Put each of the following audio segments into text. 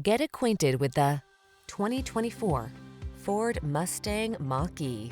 Get acquainted with the 2024 Ford Mustang Mach-E.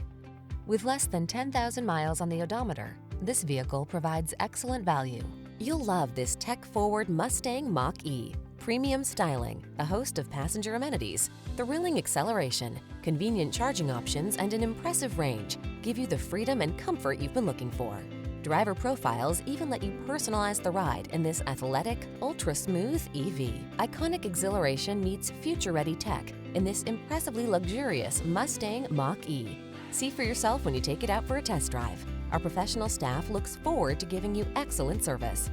With less than 10,000 miles on the odometer, this vehicle provides excellent value. You'll love this tech-forward Mustang Mach-E. Premium styling, a host of passenger amenities, thrilling acceleration, convenient charging options, and an impressive range give you the freedom and comfort you've been looking for. Driver profiles even let you personalize the ride in this athletic, ultra-smooth EV. Iconic exhilaration meets future-ready tech in this impressively luxurious Mustang Mach-E. See for yourself when you take it out for a test drive. Our professional staff looks forward to giving you excellent service.